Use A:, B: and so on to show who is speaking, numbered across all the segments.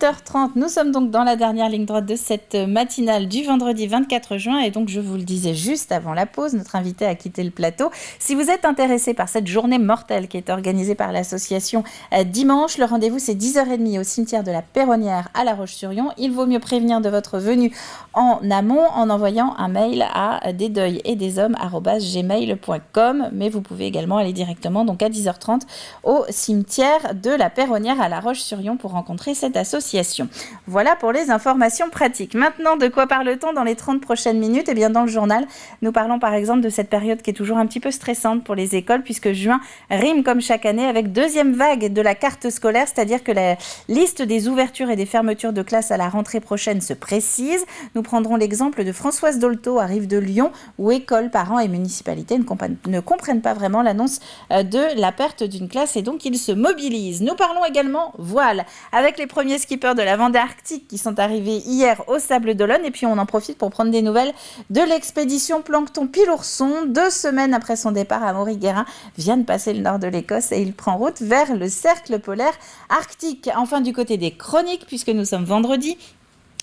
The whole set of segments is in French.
A: 10h30. Nous sommes donc dans la dernière ligne droite de cette matinale du vendredi 24 juin. Et donc, je vous le disais juste avant la pause, notre invité a quitté le plateau. Si vous êtes intéressé par cette journée mortelle qui est organisée par l'association dimanche, le rendez-vous c'est 10h30 au cimetière de la Perronnière à La Roche-sur-Yon. Il vaut mieux prévenir de votre venue en amont en envoyant un mail à desdeuilsetdeshommes@gmail.com. Mais vous pouvez également aller directement donc à 10h30 au cimetière de la Perronnière à La Roche-sur-Yon pour rencontrer cette association. Voilà pour les informations pratiques. Maintenant, de quoi parle-t-on dans les 30 prochaines minutes ? Eh bien, dans le journal, nous parlons par exemple de cette période qui est toujours un petit peu stressante pour les écoles puisque juin rime comme chaque année avec deuxième vague de la carte scolaire, c'est-à-dire que la liste des ouvertures et des fermetures de classes à la rentrée prochaine se précise. Nous prendrons l'exemple de Françoise Dolto à Rive-de-Lyon où écoles, parents et municipalités ne comprennent pas vraiment l'annonce de la perte d'une classe et donc ils se mobilisent. Nous parlons également voile avec les premiers skippers de la Vendée Arctique qui sont arrivés hier au Sable d'Olonne et puis on en profite pour prendre des nouvelles de l'expédition Plancton Pilourson. 2 semaines après son départ, Amaury Guérin vient de passer le nord de l'Écosse et il prend route vers le cercle polaire arctique. Enfin, du côté des chroniques, puisque nous sommes vendredi,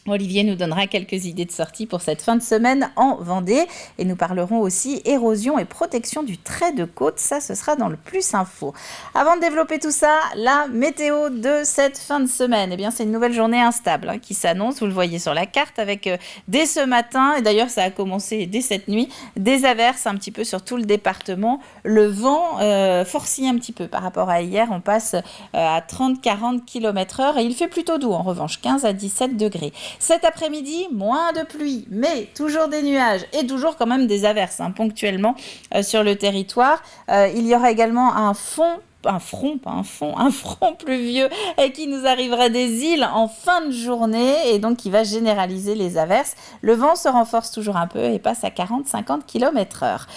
A: Olivier nous donnera quelques idées de sortie pour cette fin de semaine en Vendée et nous parlerons aussi érosion et protection du trait de côte. Ça, ce sera dans le Plus Info. Avant de développer tout ça, la météo de cette fin de semaine. Eh bien, c'est une nouvelle journée instable qui s'annonce. Vous le voyez sur la carte avec dès ce matin, et d'ailleurs ça a commencé dès cette nuit, des averses un petit peu sur tout le département. Le vent forcit un petit peu par rapport à hier. On passe à 30-40 km/h et il fait plutôt doux en revanche, 15 à 17 degrés. Cet après-midi, moins de pluie, mais toujours des nuages et toujours quand même des averses ponctuellement sur le territoire. Il y aura également un front pluvieux et qui nous arrivera des îles en fin de journée et donc qui va généraliser les averses. Le vent se renforce toujours un peu et passe à 40-50 km/h.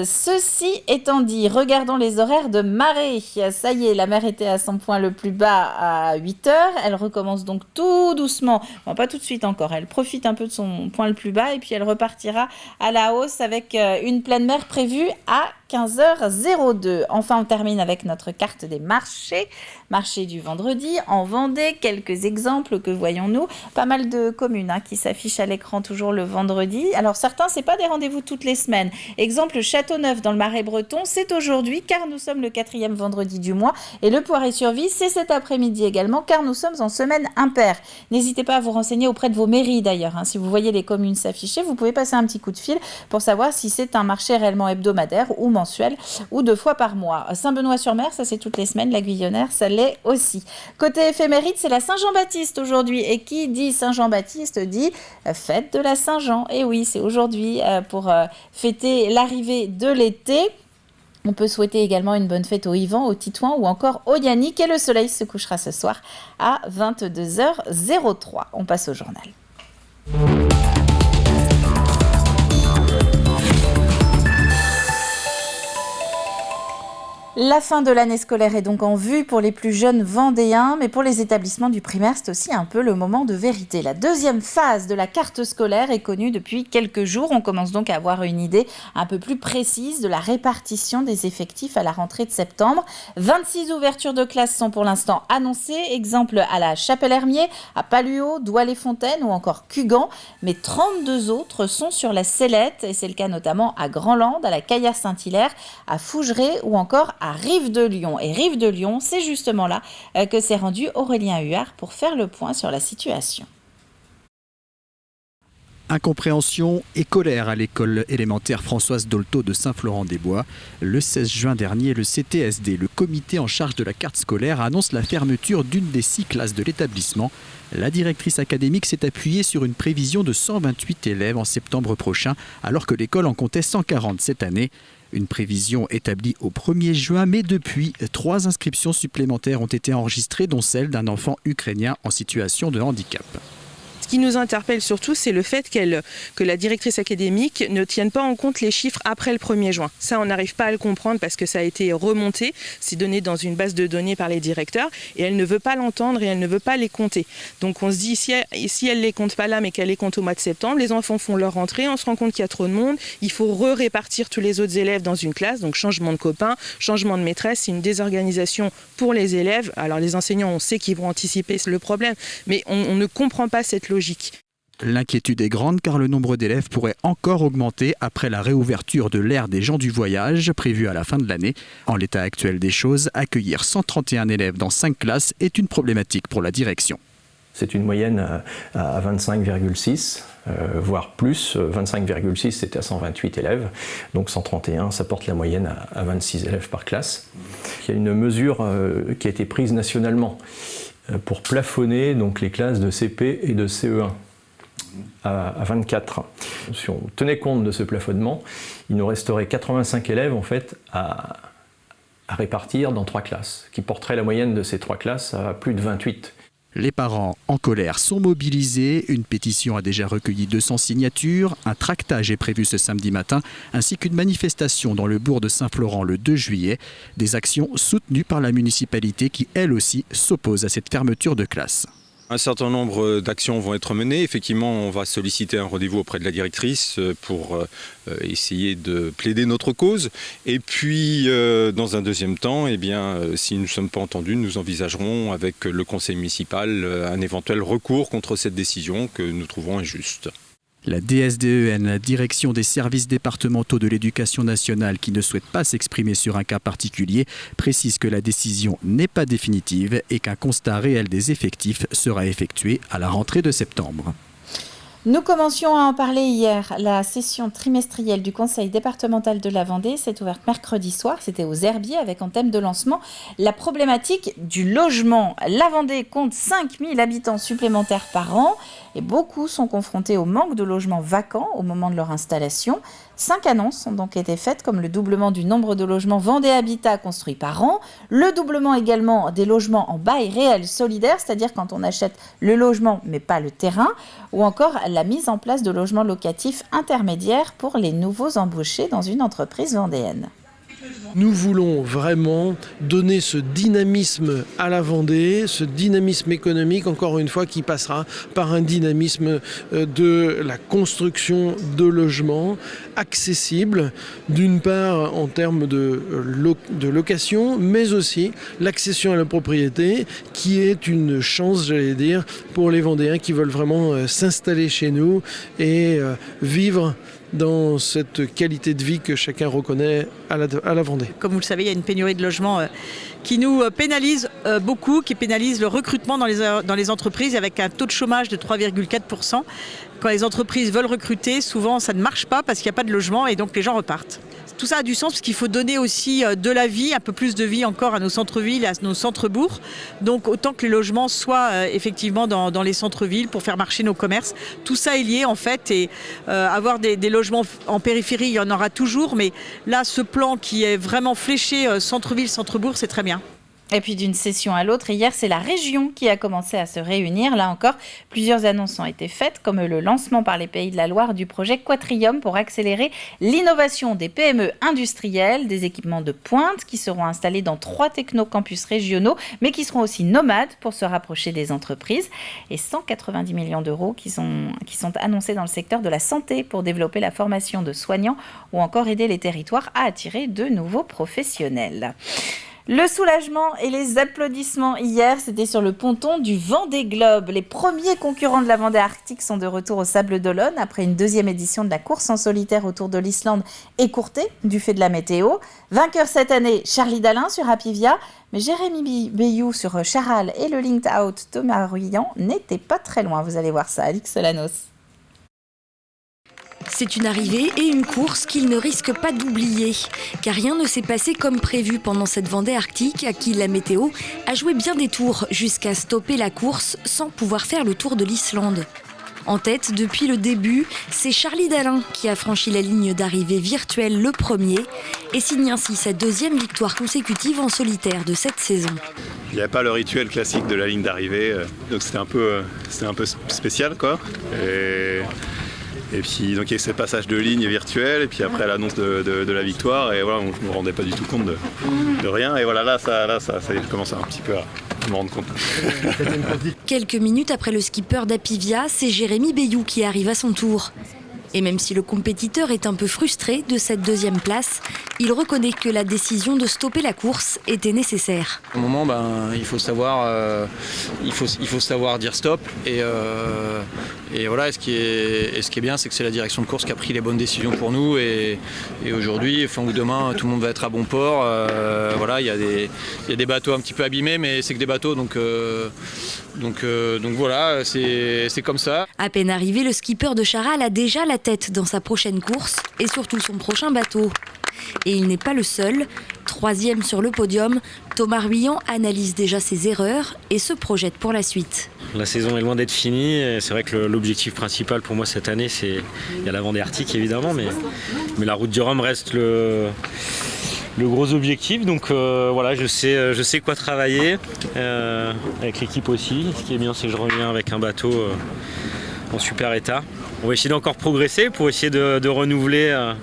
A: Ceci étant dit, regardons les horaires de marée. Ça y est, la mer était à son point le plus bas à 8h. Elle recommence donc tout doucement. Bon, pas tout de suite encore. Elle profite un peu de son point le plus bas et puis elle repartira à la hausse avec une pleine mer prévue à 15h02. Enfin, on termine avec notre carte des marchés. Marché du vendredi en Vendée. Quelques exemples que voyons-nous. Pas mal de communes qui s'affichent à l'écran toujours le vendredi. Alors certains, c'est pas des rendez-vous toutes les semaines. Exemple Châteauneuf dans le Marais breton, c'est aujourd'hui car nous sommes le 4e vendredi du mois. Et le Poiré-sur-Vie, c'est cet après-midi également car nous sommes en semaine impaire. N'hésitez pas à vous renseigner auprès de vos mairies d'ailleurs. Si vous voyez les communes s'afficher, vous pouvez passer un petit coup de fil pour savoir si c'est un marché réellement hebdomadaire ou mensuel ou 2 fois par mois. Saint-Benoît-sur-Mer, ça c'est toutes les semaines. La Guyonnaire, ça l'est aussi. Côté éphéméride, c'est la Saint-Jean-Baptiste aujourd'hui. Et qui dit Saint-Jean-Baptiste dit fête de la Saint-Jean. Et oui, c'est aujourd'hui pour fêter l'arrivée de l'été. On peut souhaiter également une bonne fête au Yvan, au Titouan ou encore au Yannick. Et le soleil se couchera ce soir à 22h03. On passe au journal. La fin de l'année scolaire est donc en vue pour les plus jeunes vendéens, mais pour les établissements du primaire, c'est aussi un peu le moment de vérité. La deuxième phase de la carte scolaire est connue depuis quelques jours. On commence donc à avoir une idée un peu plus précise de la répartition des effectifs à la rentrée de septembre. 26 ouvertures de classes sont pour l'instant annoncées. Exemple à la Chapelle-Hermier, à Palluau, Douai-les-Fontaines ou encore Cugand. Mais 32 autres sont sur la sellette et c'est le cas notamment à Grandland, à la Caillard-Saint-Hilaire, à Fougeray ou encore à Rive-de-Lyon. Et Rive-de-Lyon, c'est justement là que s'est rendu Aurélien Huard pour faire le point sur la situation.
B: Incompréhension et colère à l'école élémentaire Françoise Dolto de Saint-Florent-des-Bois. Le 16 juin dernier, le CTSD, le comité en charge de la carte scolaire, annonce la fermeture d'une des 6 classes de l'établissement. La directrice académique s'est appuyée sur une prévision de 128 élèves en septembre prochain, alors que l'école en comptait 140 cette année. Une prévision établie au 1er juin, mais depuis, 3 inscriptions supplémentaires ont été enregistrées, dont celle d'un enfant ukrainien en situation de handicap.
C: Ce qui nous interpelle surtout, c'est le fait que la directrice académique ne tienne pas en compte les chiffres après le 1er juin. Ça, on n'arrive pas à le comprendre parce que ça a été remonté, c'est donné dans une base de données par les directeurs et elle ne veut pas l'entendre et elle ne veut pas les compter. Donc on se dit, si elle les compte pas là mais qu'elle les compte au mois de septembre, les enfants font leur rentrée, on se rend compte qu'il y a trop de monde, il faut répartir tous les autres élèves dans une classe, donc changement de copains, changement de maîtresse, c'est une désorganisation pour les élèves. Alors les enseignants, on sait qu'ils vont anticiper le problème, mais on ne comprend pas cette logique.
B: L'inquiétude est grande car le nombre d'élèves pourrait encore augmenter après la réouverture de l'ère des gens du voyage prévue à la fin de l'année. En l'état actuel des choses, accueillir 131 élèves dans 5 classes est une problématique pour la direction.
D: C'est une moyenne à 25,6, voire plus. 25,6, c'était à 128 élèves. Donc 131, ça porte la moyenne à 26 élèves par classe. Il y a une mesure qui a été prise nationalement pour plafonner donc, les classes de CP et de CE1 à 24. Si on tenait compte de ce plafonnement, il nous resterait 85 élèves en fait, à répartir dans 3 classes, qui porterait la moyenne de ces 3 classes à plus de 28.
B: Les parents en colère sont mobilisés, une pétition a déjà recueilli 200 signatures, un tractage est prévu ce samedi matin, ainsi qu'une manifestation dans le bourg de Saint-Florent le 2 juillet. Des actions soutenues par la municipalité qui, elle aussi, s'oppose à cette fermeture de classe.
E: Un certain nombre d'actions vont être menées. Effectivement, on va solliciter un rendez-vous auprès de la directrice pour essayer de plaider notre cause. Et puis, dans un deuxième temps, si nous ne sommes pas entendus, nous envisagerons avec le conseil municipal un éventuel recours contre cette décision que nous trouvons injuste.
B: La DSDEN, la Direction des services départementaux de l'éducation nationale, qui ne souhaite pas s'exprimer sur un cas particulier, précise que la décision n'est pas définitive et qu'un constat réel des effectifs sera effectué à la rentrée de septembre.
A: Nous commencions à en parler hier. La session trimestrielle du Conseil départemental de la Vendée s'est ouverte mercredi soir. C'était aux Herbiers avec en thème de lancement la problématique du logement. La Vendée compte 5000 habitants supplémentaires par an et beaucoup sont confrontés au manque de logements vacants au moment de leur installation. 5 annonces ont donc été faites, comme le doublement du nombre de logements Vendée Habitat construits par an, le doublement également des logements en bail réel solidaire, c'est-à-dire quand on achète le logement mais pas le terrain, ou encore la mise en place de logements locatifs intermédiaires pour les nouveaux embauchés dans une entreprise vendéenne.
F: Nous voulons vraiment donner ce dynamisme à la Vendée, ce dynamisme économique, encore une fois, qui passera par un dynamisme de la construction de logements accessibles, d'une part en termes de location, mais aussi l'accession à la propriété, qui est une chance, j'allais dire, pour les Vendéens qui veulent vraiment s'installer chez nous et vivre dans cette qualité de vie que chacun reconnaît à la Vendée.
G: Comme vous le savez, il y a une pénurie de logements qui nous pénalise beaucoup, qui pénalise le recrutement dans les entreprises avec un taux de chômage de 3,4%. Quand les entreprises veulent recruter, souvent ça ne marche pas parce qu'il n'y a pas de logement et donc les gens repartent. Tout ça a du sens parce qu'il faut donner aussi de la vie, un peu plus de vie encore à nos centres-villes, à nos centres-bourgs. Donc autant que les logements soient effectivement dans les centres-villes pour faire marcher nos commerces. Tout ça est lié en fait et avoir des logements en périphérie, il y en aura toujours. Mais là, ce plan qui est vraiment fléché centre-ville, centre-bourg, c'est très bien.
A: Et puis d'une session à l'autre, hier, c'est la région qui a commencé à se réunir. Là encore, plusieurs annonces ont été faites, comme le lancement par les Pays de la Loire du projet Quatrium pour accélérer l'innovation des PME industrielles, des équipements de pointe qui seront installés dans 3 technocampus régionaux, mais qui seront aussi nomades pour se rapprocher des entreprises. Et 190 millions d'euros qui sont annoncés dans le secteur de la santé pour développer la formation de soignants ou encore aider les territoires à attirer de nouveaux professionnels. Le soulagement et les applaudissements hier, c'était sur le ponton du Vendée Globe. Les premiers concurrents de la Vendée Arctique sont de retour au Sable d'Olonne après une 2e édition de la course en solitaire autour de l'Islande écourtée du fait de la météo. Vainqueur cette année, Charlie Dalin sur Apivia, mais Jérémy Bayou sur Charal et le Linked Out Thomas Ruyant n'étaient pas très loin. Vous allez voir ça, Alix Solanos.
H: C'est une arrivée et une course qu'il ne risque pas d'oublier. Car rien ne s'est passé comme prévu pendant cette Vendée Arctique à qui la météo a joué bien des tours jusqu'à stopper la course sans pouvoir faire le tour de l'Islande. En tête depuis le début, c'est Charlie Dalin qui a franchi la ligne d'arrivée virtuelle le premier et signe ainsi sa 2e victoire consécutive en solitaire de cette saison.
I: Il n'y avait pas le rituel classique de la ligne d'arrivée, donc c'était un peu spécial, quoi. Et puis donc il y a eu ce passage de ligne virtuel, et puis après l'annonce de la victoire, et voilà, on ne me rendait pas du tout compte de rien, et voilà, là ça je commence un petit peu à me rendre compte.
H: Quelques minutes après le skipper d'Apivia, c'est Jérémy Bayou qui arrive à son tour. Et même si le compétiteur est un peu frustré de cette deuxième place, il reconnaît que la décision de stopper la course était nécessaire.
J: Au moment, il faut savoir dire stop. Et voilà, ce qui est bien, c'est que c'est la direction de course qui a pris les bonnes décisions pour nous. Et aujourd'hui, ou demain, tout le monde va être à bon port. Voilà, il y a des bateaux un petit peu abîmés, mais c'est que des bateaux, donc voilà, c'est comme ça.
H: À peine arrivé, le skipper de Charal a déjà la tête dans sa prochaine course et surtout son prochain bateau. Et il n'est pas le seul. 3e sur le podium, Thomas Ruyant analyse déjà ses erreurs et se projette pour la suite.
K: La saison est loin d'être finie. C'est vrai que l'objectif principal pour moi cette année, il y a la Vendée Arctique évidemment, mais la route du Rhum reste le gros objectif. Donc voilà, je sais quoi travailler avec l'équipe aussi. Ce qui est bien, c'est que je reviens avec un bateau en super état. On va essayer d'encore progresser pour essayer de renouveler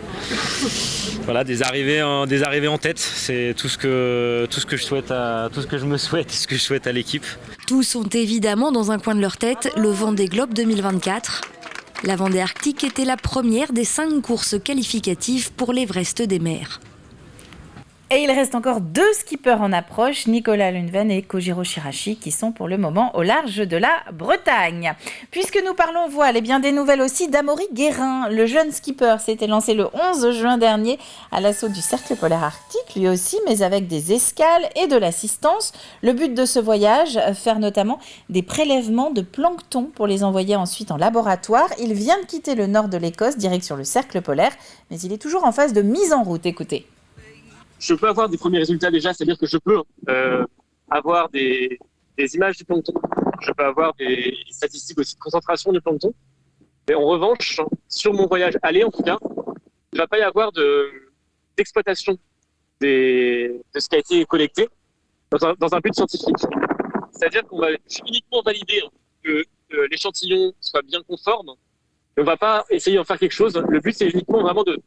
K: des arrivées en tête. C'est tout ce que je me souhaite, ce que je souhaite à l'équipe.
H: Tous ont évidemment dans un coin de leur tête le Vendée Globe 2024. La Vendée Arctique était la première des 5 courses qualificatives pour l'Everest des mers.
A: Et il reste encore 2 skippers en approche, Nicolas Lundven et Kojiro Shirashi, qui sont pour le moment au large de la Bretagne. Puisque nous parlons voile, et bien des nouvelles aussi d'Amaury Guérin. Le jeune skipper s'était lancé le 11 juin dernier à l'assaut du Cercle polaire arctique, lui aussi, mais avec des escales et de l'assistance. Le but de ce voyage, faire notamment des prélèvements de plancton pour les envoyer ensuite en laboratoire. Il vient de quitter le nord de l'Écosse, direction le Cercle polaire, mais il est toujours en phase de mise en route. Écoutez.
L: Je peux avoir des premiers résultats déjà, c'est-à-dire que je peux avoir des images du plancton, je peux avoir des statistiques aussi de concentration du plancton. Mais en revanche, sur mon voyage aller en tout cas, il ne va pas y avoir d'exploitation de ce qui a été collecté dans un but scientifique. C'est-à-dire qu'on va uniquement valider que l'échantillon soit bien conforme, mais on ne va pas essayer d'en faire quelque chose. Le but, c'est uniquement vraiment de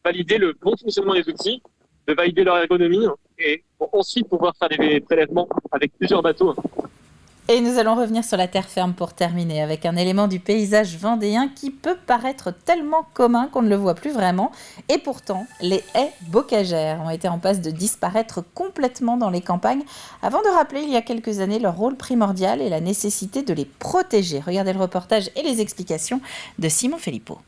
L: valider le bon fonctionnement des outils, de valider leur ergonomie et ensuite pouvoir faire des prélèvements avec plusieurs bateaux.
A: Et nous allons revenir sur la terre ferme pour terminer avec un élément du paysage vendéen qui peut paraître tellement commun qu'on ne le voit plus vraiment. Et pourtant, les haies bocagères ont été en passe de disparaître complètement dans les campagnes avant de rappeler il y a quelques années leur rôle primordial et la nécessité de les protéger. Regardez le reportage et les explications de Simon Filippo.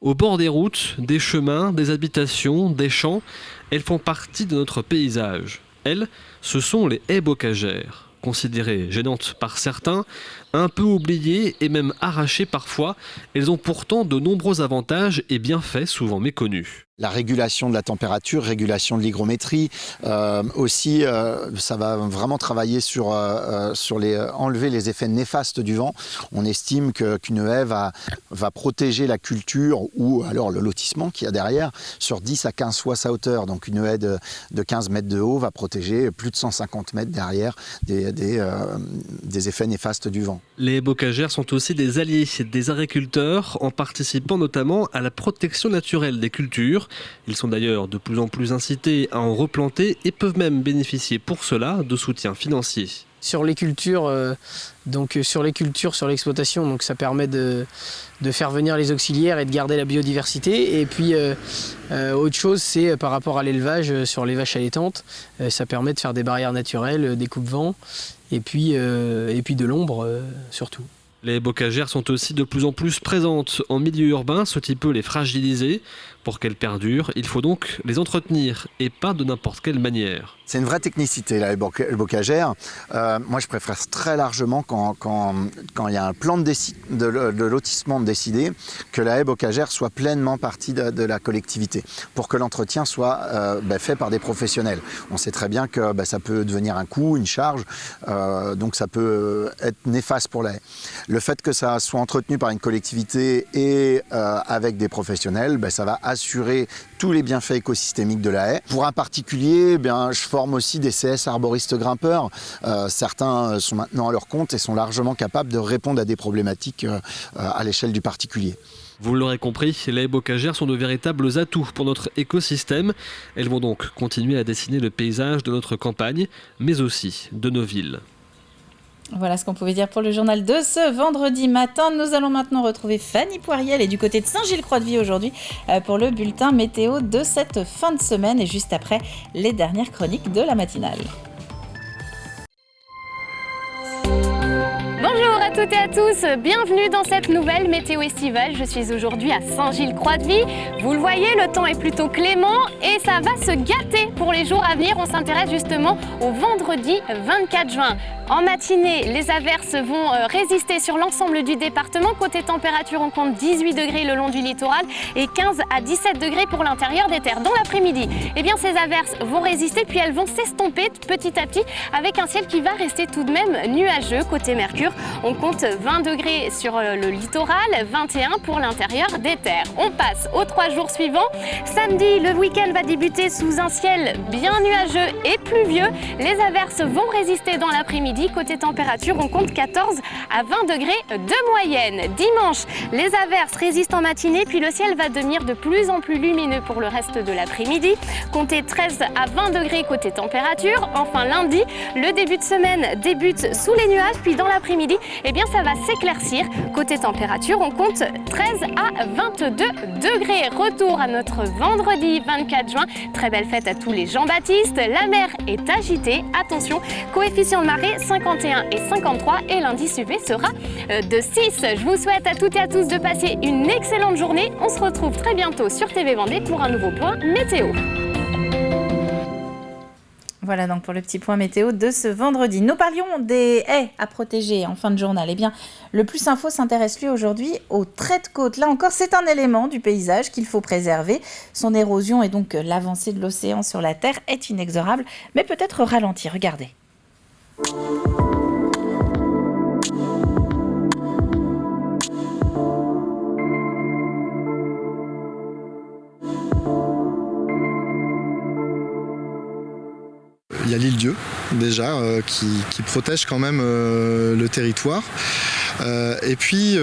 M: Au bord des routes, des chemins, des habitations, des champs, elles font partie de notre paysage. Elles, ce sont les haies bocagères. Considérées gênantes par certains, un peu oubliées et même arrachées parfois, elles ont pourtant de nombreux avantages et bienfaits souvent méconnus.
N: La régulation de la température, régulation de l'hygrométrie, aussi ça va vraiment travailler sur enlever les effets néfastes du vent. On estime qu'une haie va protéger la culture ou alors le lotissement qu'il y a derrière sur 10 à 15 fois sa hauteur. Donc une haie de 15 mètres de haut va protéger plus de 150 mètres derrière des effets néfastes du vent.
M: Les bocagères sont aussi des alliés des agriculteurs en participant notamment à la protection naturelle des cultures. Ils sont d'ailleurs de plus en plus incités à en replanter et peuvent même bénéficier pour cela de soutien financier.
O: Sur les cultures, sur l'exploitation, donc ça permet de faire venir les auxiliaires et de garder la biodiversité. Et puis autre chose, c'est par rapport à l'élevage sur les vaches allaitantes, ça permet de faire des barrières naturelles, des coupe-vents et puis de l'ombre surtout.
M: Les bocagères sont aussi de plus en plus présentes en milieu urbain, ce qui peut les fragiliser. Pour qu'elles perdurent, il faut donc les entretenir et pas de n'importe quelle manière.
N: C'est une vraie technicité, là, les bocagères. Moi, je préfère très largement quand il y a un plan de lotissement décidé, que la haie bocagère soit pleinement partie de la collectivité, pour que l'entretien soit fait par des professionnels. On sait très bien que ça peut devenir un coût, une charge, donc ça peut être néfaste pour la haie. Le fait que ça soit entretenu par une collectivité et avec des professionnels, ça va assurer tous les bienfaits écosystémiques de la haie. Pour un particulier, eh bien, je forme aussi des CS arboristes grimpeurs. Certains sont maintenant à leur compte et sont largement capables de répondre à des problématiques à l'échelle du particulier.
M: Vous l'aurez compris, les haies bocagères sont de véritables atouts pour notre écosystème. Elles vont donc continuer à dessiner le paysage de notre campagne, mais aussi de nos villes.
A: Voilà ce qu'on pouvait dire pour le journal de ce vendredi matin. Nous allons maintenant retrouver Fanny Poirier. Elle est du côté de Saint-Gilles-Croix-de-Vie aujourd'hui pour le bulletin météo de cette fin de semaine et juste après les dernières chroniques de la matinale.
P: Bonjour à toutes et à tous, bienvenue dans cette nouvelle météo estivale. Je suis aujourd'hui à Saint-Gilles-Croix-de-Vie. Vous le voyez, le temps est plutôt clément et ça va se gâter pour les jours à venir. On s'intéresse justement au vendredi 24 juin. En matinée, les averses vont résister sur l'ensemble du département. Côté température, on compte 18 degrés le long du littoral et 15 à 17 degrés pour l'intérieur des terres. Dans l'après-midi, eh bien, ces averses vont résister puis elles vont s'estomper petit à petit avec un ciel qui va rester tout de même nuageux. Côté Mercure, on compte 20 degrés sur le littoral, 21 pour l'intérieur des terres. On passe aux 3 jours suivants. Samedi, le week-end va débuter sous un ciel bien nuageux et pluvieux. Les averses vont résister dans l'après-midi. Côté température, on compte 14 à 20 degrés de moyenne. Dimanche, les averses résistent en matinée, puis le ciel va devenir de plus en plus lumineux pour le reste de l'après-midi. Comptez 13 à 20 degrés côté température. Enfin, lundi, le début de semaine débute sous les nuages, puis dans l'après-midi, eh bien, ça va s'éclaircir. Côté température, on compte 13 à 22 degrés. Retour à notre vendredi 24 juin. Très belle fête à tous les Jean-Baptiste. La mer est agitée. Attention, coefficient de marée 51 et 53 et l'indice UV sera de 6. Je vous souhaite à toutes et à tous de passer une excellente journée. On se retrouve très bientôt sur TV Vendée pour un nouveau point météo.
A: Voilà donc pour le petit point météo de ce vendredi. Nous parlions des haies à protéger en fin de journal. Eh bien, le Plus Info s'intéresse lui aujourd'hui aux traits de côte. Là encore, c'est un élément du paysage qu'il faut préserver. Son érosion et donc l'avancée de l'océan sur la Terre est inexorable, mais peut-être ralentie. Regardez.
Q: Il y a l'île Dieu déjà qui protège quand même le territoire. Et puis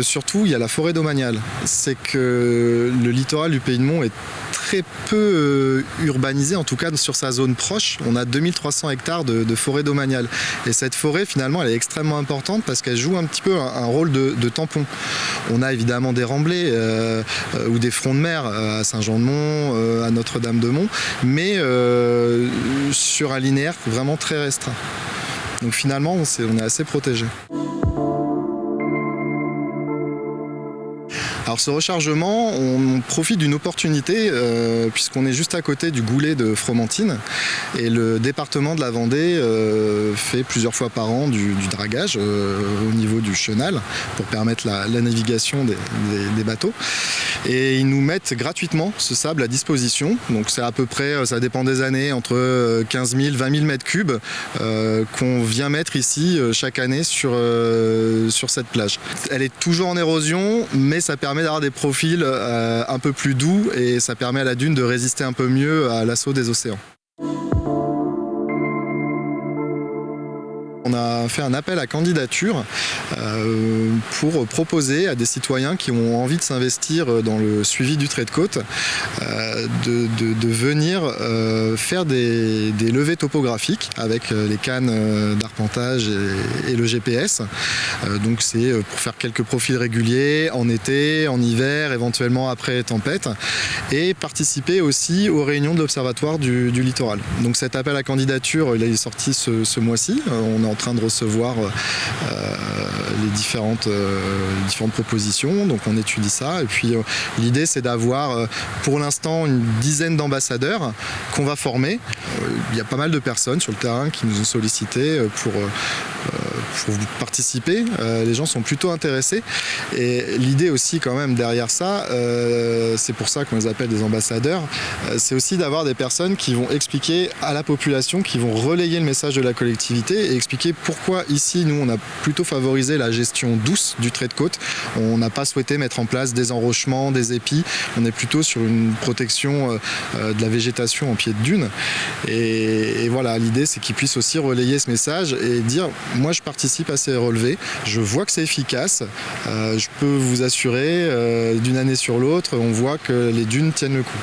Q: surtout il y a la forêt domaniale. C'est que le littoral du Pays de Mont est très peu urbanisé, en tout cas sur sa zone proche. On a 2300 hectares de forêt domaniale. Et cette forêt finalement elle est extrêmement importante parce qu'elle joue un petit peu un rôle de tampon. On a évidemment des remblais ou des fronts de mer à Saint-Jean-de-Mont, à Notre-Dame-de-Mont, mais sur un linéaire vraiment très restreint. Donc finalement on est assez protégé. Alors ce rechargement, on profite d'une opportunité puisqu'on est juste à côté du goulet de Fromentine et le département de la Vendée fait plusieurs fois par an du dragage au niveau du chenal pour permettre la navigation des bateaux. Et ils nous mettent gratuitement ce sable à disposition. Donc c'est à peu près, ça dépend des années, entre 15 000 20 000 mètres cubes qu'on vient mettre ici chaque année sur cette plage. Elle est toujours en érosion, mais ça permet d'avoir des profils un peu plus doux et ça permet à la dune de résister un peu mieux à l'assaut des océans. On a fait un appel à candidature pour proposer à des citoyens qui ont envie de s'investir dans le suivi du trait de côte de venir faire des levées topographiques avec les cannes d'arpentage et le GPS. Donc c'est pour faire quelques profils réguliers en été, en hiver, éventuellement après tempête, et participer aussi aux réunions de l'Observatoire du littoral. Donc cet appel à candidature, il est sorti ce mois-ci. On est en train de recevoir les différentes propositions, donc on étudie ça et puis l'idée c'est d'avoir pour l'instant une dizaine d'ambassadeurs qu'on va former. Il y a pas mal de personnes sur le terrain qui nous ont sollicité participer. Les gens sont plutôt intéressés. Et l'idée aussi quand même derrière ça, c'est pour ça qu'on les appelle des ambassadeurs, c'est aussi d'avoir des personnes qui vont expliquer à la population, qui vont relayer le message de la collectivité et expliquer pourquoi ici, nous, on a plutôt favorisé la gestion douce du trait de côte. On n'a pas souhaité mettre en place des enrochements, des épis. On est plutôt sur une protection de la végétation en pied de dune. Et voilà, l'idée, c'est qu'ils puissent aussi relayer ce message et dire, moi, je participe à ces relevés, je vois que c'est efficace, je peux vous assurer, d'une année sur l'autre, on voit que les dunes tiennent le coup.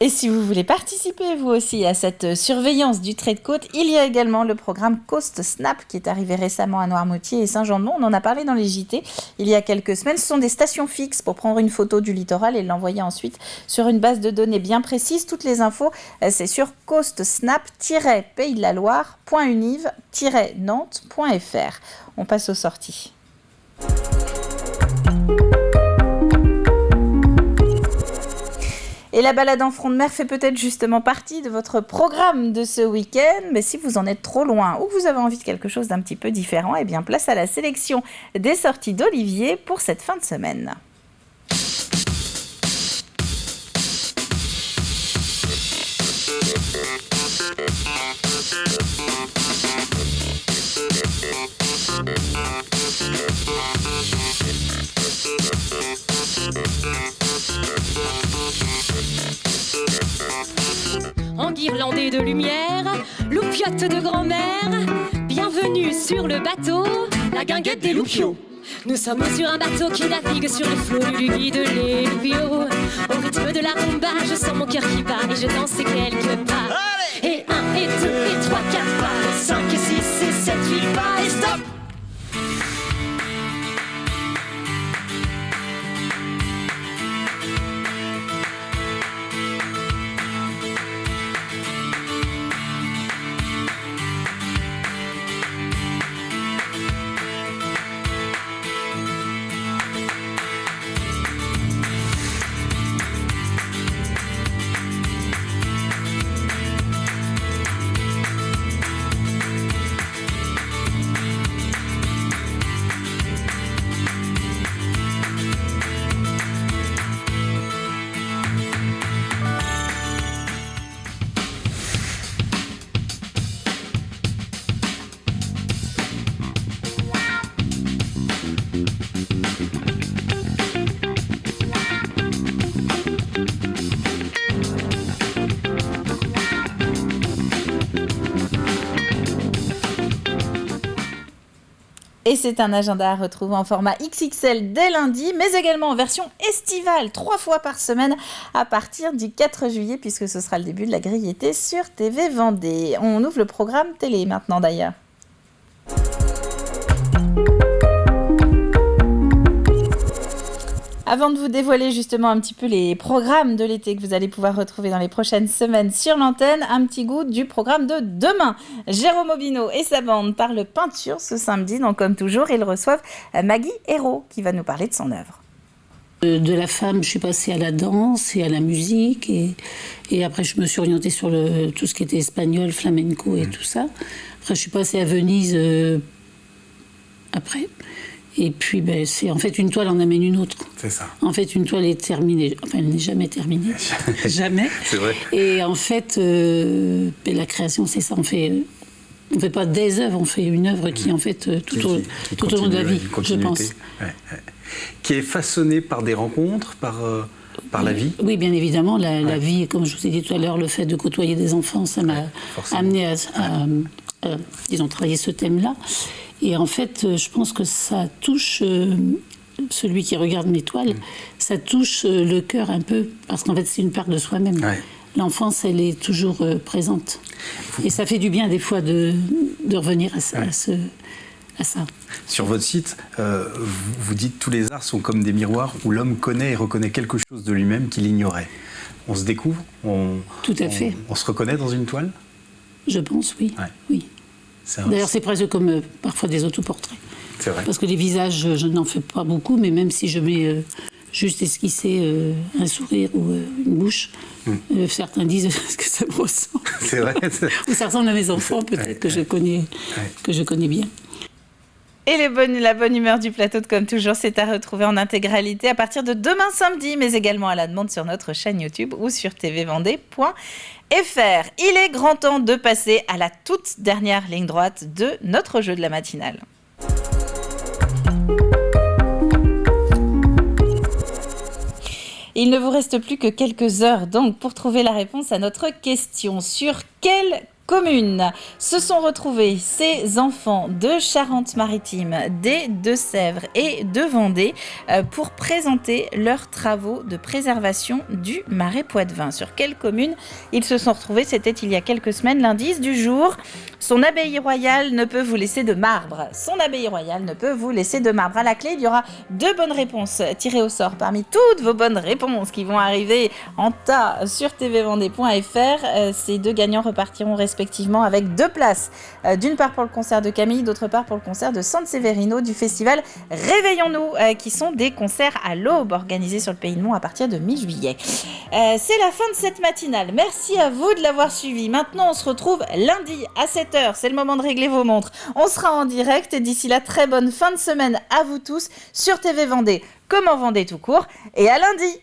A: Et si vous voulez participer vous aussi à cette surveillance du trait de côte, il y a également le programme Coast Snap qui est arrivé récemment à Noirmoutier et Saint-Jean-de-Mont. On en a parlé dans les JT il y a quelques semaines. Ce sont des stations fixes pour prendre une photo du littoral et l'envoyer ensuite sur une base de données bien précise. Toutes les infos, c'est sur coastsnap-pays-de-la-Loire.univ-nantes.fr. On passe aux sorties. Et la balade en front de mer fait peut-être justement partie de votre programme de ce week-end, mais si vous en êtes trop loin ou que vous avez envie de quelque chose d'un petit peu différent, eh bien place à la sélection des sorties d'Olivier pour cette fin de semaine.
R: Enguirlandé de lumière, loupiote de grand-mère, bienvenue sur le bateau, la guinguette des loupiaux. Nous sommes sur un bateau qui navigue sur les flots du guide les loupiaux. Au rythme de la rumba, je sens mon cœur qui bat et je danse quelques pas. Et 1, et 2, et 3, 4 pas, 5, et 6, et 7, 8 pas, et stop!
A: Et c'est un agenda à retrouver en format XXL dès lundi, mais également en version estivale, 3 fois par semaine à partir du 4 juillet, puisque ce sera le début de la grille été sur TV Vendée. On ouvre le programme télé maintenant d'ailleurs. Avant de vous dévoiler justement un petit peu les programmes de l'été que vous allez pouvoir retrouver dans les prochaines semaines sur l'antenne, un petit goût du programme de demain. Jérôme Aubineau et sa bande parlent peinture ce samedi, donc comme toujours, ils reçoivent Maggie Hérault qui va nous parler de son œuvre.
S: De la femme, je suis passée à la danse et à la musique et après je me suis orientée sur tout ce qui était espagnol, flamenco et tout ça. Après je suis passée à Venise après. Et puis, c'est en fait une toile en amène une autre.
T: C'est ça.
S: En fait, une toile est terminée. Enfin, elle n'est jamais terminée. Jamais.
T: C'est vrai.
S: Et en fait, la création, c'est ça. On fait pas des œuvres, on fait une œuvre qui, en fait, tout au long de la vie, je pense.
T: Ouais. Qui est façonnée par des rencontres, par la vie.
S: Oui, bien évidemment. La vie, comme je vous ai dit tout à l'heure, le fait de côtoyer des enfants, ça m'a amené à travailler ce thème-là. Et en fait, je pense que ça touche celui qui regarde mes toiles, ça touche le cœur un peu, parce qu'en fait, c'est une part de soi-même. Ouais. L'enfance, elle est toujours présente. Et ça fait du bien, des fois, de revenir à ça.
T: Sur votre site, vous dites « Tous les arts sont comme des miroirs où l'homme connaît et reconnaît quelque chose de lui-même qu'il ignorait ». On se découvre,
S: Tout à fait.
T: On se reconnaît dans une toile ?
S: Je pense, oui.
T: Ouais.
S: Oui. D'ailleurs, c'est presque comme parfois des autoportraits.
T: C'est vrai.
S: Parce que les visages, je n'en fais pas beaucoup, mais même si je juste esquisser un sourire ou une bouche. Certains disent que ça me ressemble.
T: C'est vrai.
S: Ou ça ressemble à mes enfants, peut-être que je connais bien.
A: Et la bonne humeur du plateau de Comme Toujours, c'est à retrouver en intégralité à partir de demain samedi, mais également à la demande sur notre chaîne YouTube ou sur tvvendée.fr. Il est grand temps de passer à la toute dernière ligne droite de notre jeu de la matinale. Il ne vous reste plus que quelques heures donc pour trouver la réponse à notre question. Sur quelle commune se sont retrouvés ces enfants de Charente-Maritime, des Deux-Sèvres et de Vendée pour présenter leurs travaux de préservation du marais Poitevin. Sur quelle commune ils se sont retrouvés? C'était il y a quelques semaines. L'indice du jour: son abbaye royale ne peut vous laisser de marbre. Son abbaye royale ne peut vous laisser de marbre. À la clé, il y aura 2 bonnes réponses tirées au sort parmi toutes vos bonnes réponses qui vont arriver en tas sur tvvendée.fr. Ces 2 gagnants repartiront respectivement avec 2 places, d'une part pour le concert de Camille, d'autre part pour le concert de San Severino du festival Réveillons-nous, qui sont des concerts à l'aube organisés sur le Pays de Mont à partir de mi-juillet. C'est la fin de cette matinale. Merci à vous de l'avoir suivi. Maintenant, on se retrouve lundi à 7h. C'est le moment de régler vos montres. On sera en direct et d'ici là, très bonne fin de semaine à vous tous sur TV Vendée, comme en Vendée tout court. Et à lundi!